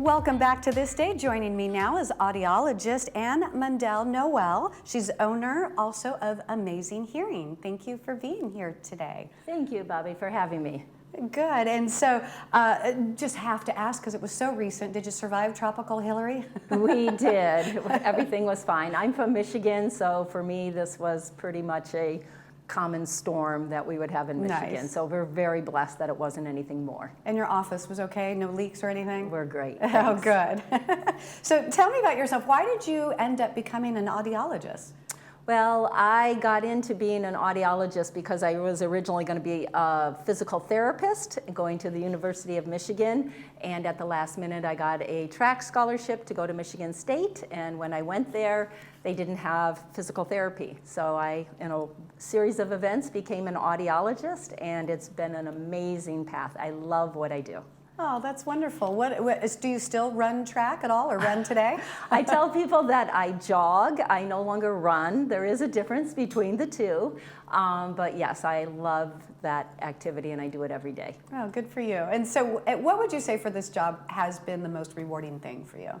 Welcome back to This Day. Joining me now is audiologist Anne Mundell Noel. She's owner also of Amazing Hearing. Thank you for being here today. Thank you, Bobby, for having me. Good. And so just have to ask, because it was so recent, did you survive Tropical Hillary? We did. Everything was fine. I'm from Michigan, so for me this was pretty much a common storm that we would have in Michigan. Nice. So we're very blessed that it wasn't anything more. And your office was okay? No leaks or anything? We're great. Oh, Thanks. good. So tell me about yourself. Why did you end up becoming an audiologist? Well, I got into being an audiologist because I was originally going to be a physical therapist going to the University of Michigan, and at the last minute I got a track scholarship to go to Michigan State, and when I went there they didn't have physical therapy. So I, in a series of events, became an audiologist, and it's been an amazing path. I love what I do. Oh, that's wonderful. Do you still run track at all, or run today? I tell people that I jog. I no longer run. There is a difference between the two. But yes, I love that activity and I do it every day. Oh, good for you. And so what would you say for this job has been the most rewarding thing for you?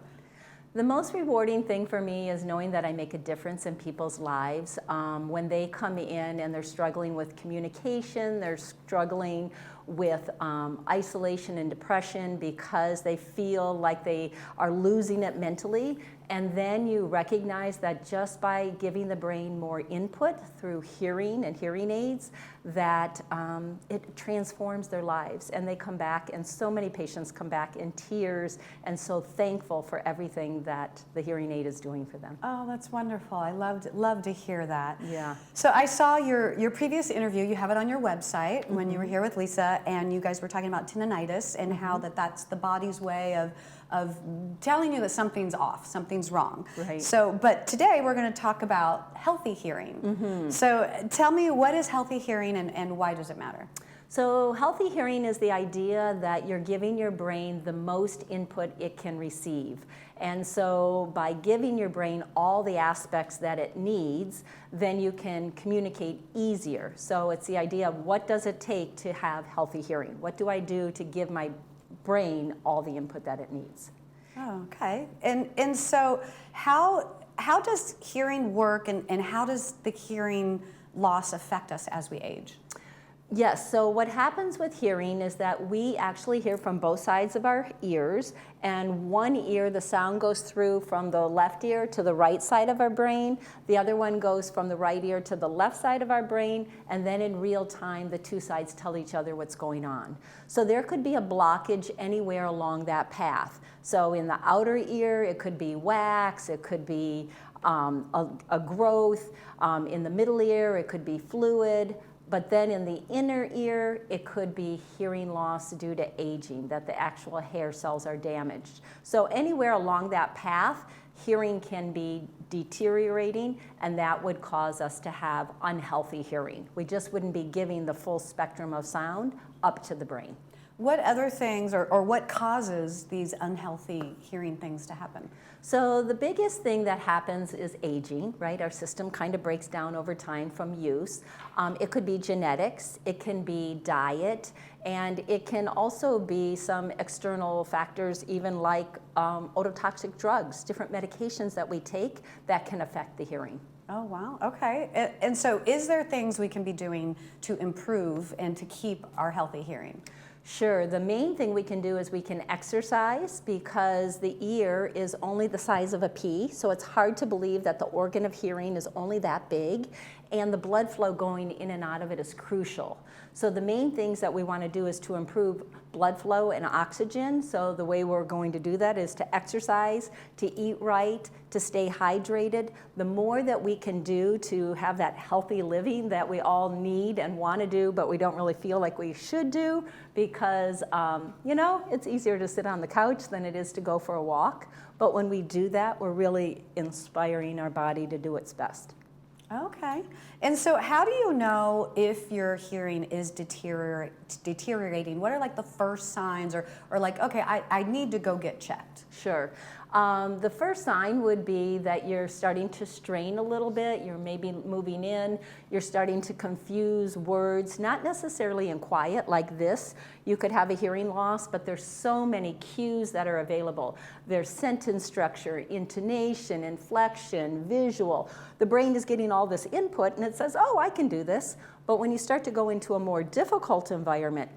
The most rewarding thing for me is knowing that I make a difference in people's lives. When they come in and they're struggling with communication, they're struggling with isolation and depression because they feel like they are losing it mentally, and then you recognize that just by giving the brain more input through hearing and hearing aids, that it transforms their lives, and they come back, and so many patients come back in tears and so thankful for everything that the hearing aid is doing for them. Oh, that's wonderful. I love to hear that. Yeah. So I saw your previous interview. You have it on your website when you were here with Lisa, and you guys were talking about tinnitus and how that's the body's way of telling you that something's off, something's wrong. Right. So, but today we're going to talk about healthy hearing. So tell me, what is healthy hearing and why does it matter? So healthy hearing is the idea that you're giving your brain the most input it can receive. And so by giving your brain all the aspects that it needs, then you can communicate easier. So it's the idea of, what does it take to have healthy hearing? What do I do to give my brain all the input that it needs? Oh, okay. And so how does hearing work, and how does the hearing loss affect us as we age? Yes, so what happens with hearing is that we actually hear from both sides of our ears, and one ear, the sound goes through from the left ear to the right side of our brain, the other one goes from the right ear to the left side of our brain, and then in real time the two sides tell each other what's going on. So there could be a blockage anywhere along that path. So in the outer ear it could be wax, it could be a growth, in the middle ear it could be fluid. But then in the inner ear, it could be hearing loss due to aging, that the actual hair cells are damaged. So anywhere along that path, hearing can be deteriorating, and that would cause us to have unhealthy hearing. We just wouldn't be giving the full spectrum of sound up to the brain. What other things, or what causes these unhealthy hearing things to happen? So the biggest thing that happens is aging, right? Our system kind of breaks down over time from use. It could be genetics, it can be diet, and it can also be some external factors, even like ototoxic drugs, different medications that we take that can affect the hearing. Oh, wow. Okay. And so is there things we can be doing to improve and to keep our healthy hearing? Sure. The main thing we can do is we can exercise, because the ear is only the size of a pea, so it's hard to believe that the organ of hearing is only that big, and the blood flow going in and out of it is crucial. So the main things that we want to do is to improve blood flow and oxygen. So the way we're going to do that is to exercise, to eat right, to stay hydrated. The more that we can do to have that healthy living that we all need and want to do, but we don't really feel like we should do, because it's easier to sit on the couch than it is to go for a walk. But when we do that, we're really inspiring our body to do its best. Okay. And so how do you know if your hearing is deteriorating? What are like the first signs, or like, okay, I need to go get checked? Sure. The first sign would be that you're starting to strain a little bit, you're maybe moving in, you're starting to confuse words, not necessarily in quiet like this. You could have a hearing loss, but there's so many cues that are available. There's sentence structure, intonation, inflection, visual. The brain is getting all this input and it says, oh, I can do this. But when you start to go into a more difficult environment,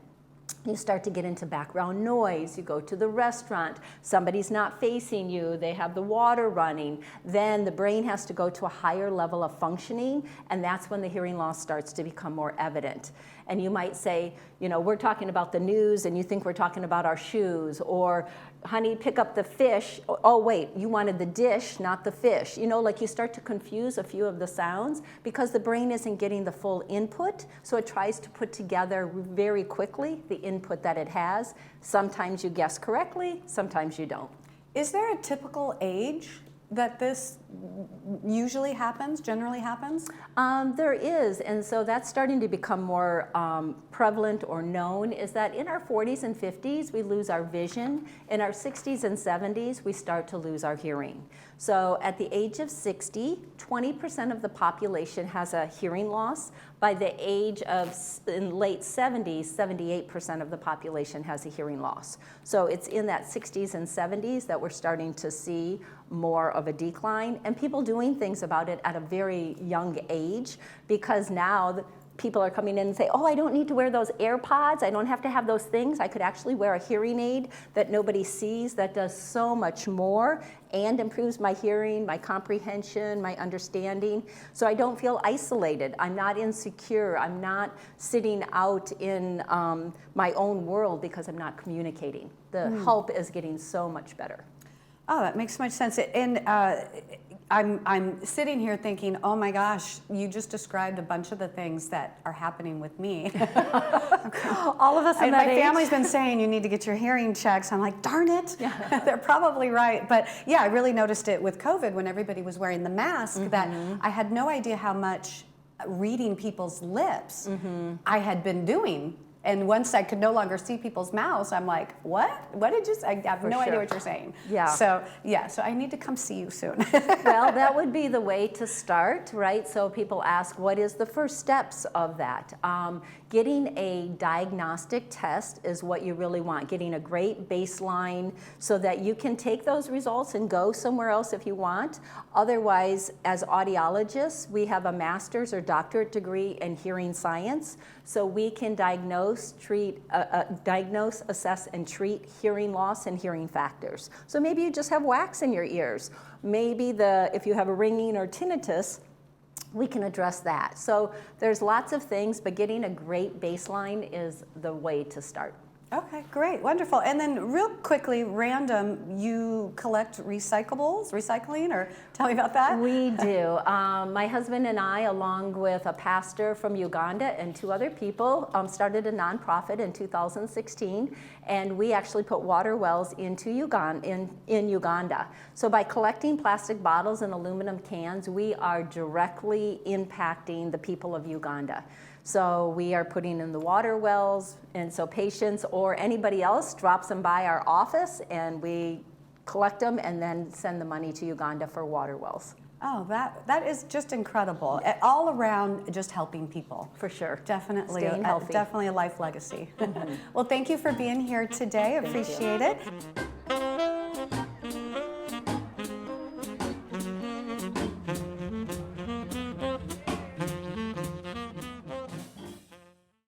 you start to get into background noise. You go to the restaurant, somebody's not facing you, they have the water running, then the brain has to go to a higher level of functioning, and that's when the hearing loss starts to become more evident. And you might say, you know, we're talking about the news and you think we're talking about our shoes, or honey, pick up the fish. Oh wait, you wanted the dish, not the fish. You know, like you start to confuse a few of the sounds because the brain isn't getting the full input, so it tries to put together very quickly the input that it has. Sometimes you guess correctly, sometimes you don't. Is there a typical age that this usually happens, generally happens? There is, and so that's starting to become more prevalent or known, is that in our 40s and 50s, we lose our vision. In our 60s and 70s, we start to lose our hearing. So at the age of 60, 20% of the population has a hearing loss. By the age of in late 70s, 78% of the population has a hearing loss. So it's in that 60s and 70s that we're starting to see more of a decline, and people doing things about it at a very young age, because now people are coming in and say, oh, I don't need to wear those AirPods, I don't have to have those things, I could actually wear a hearing aid that nobody sees that does so much more and improves my hearing, my comprehension, my understanding. So I don't feel isolated, I'm not insecure, I'm not sitting out in my own world because I'm not communicating. The help is getting so much better. Oh, that makes so much sense. And I'm sitting here thinking, oh my gosh, you just described a bunch of the things that are happening with me. All of us in that my age. family's been saying you need to get your hearing checks. I'm like, darn it, they're probably right. But yeah, I really noticed it with COVID when everybody was wearing the mask, that I had no idea how much reading people's lips I had been doing. And once I could no longer see people's mouths, I'm like, what? What did you say? I have no idea what you're saying. Yeah. So I need to come see you soon. Well, that would be the way to start, right? So people ask, what is the first steps of that? Getting a diagnostic test is what you really want. Getting a great baseline so that you can take those results and go somewhere else if you want. Otherwise, as audiologists, we have a master's or doctorate degree in hearing science. So we can diagnose, assess, and treat hearing loss and hearing factors. So maybe you just have wax in your ears. Maybe if you have a ringing or tinnitus, we can address that. So there's lots of things, but getting a great baseline is the way to start. Okay, great, wonderful. And then real quickly, random, you collect recycling, or tell me about that? We do. My husband and I, along with a pastor from Uganda and 2 other people, started a nonprofit in 2016, and we actually put water wells into in Uganda. So by collecting plastic bottles and aluminum cans, we are directly impacting the people of Uganda. So we are putting in the water wells, and so patients or anybody else drops them by our office, and we collect them and then send the money to Uganda for water wells. Oh, that is just incredible. All around, just helping people. For sure. Definitely, Staying healthy. Definitely a life legacy. Well, thank you for being here today. Appreciate it.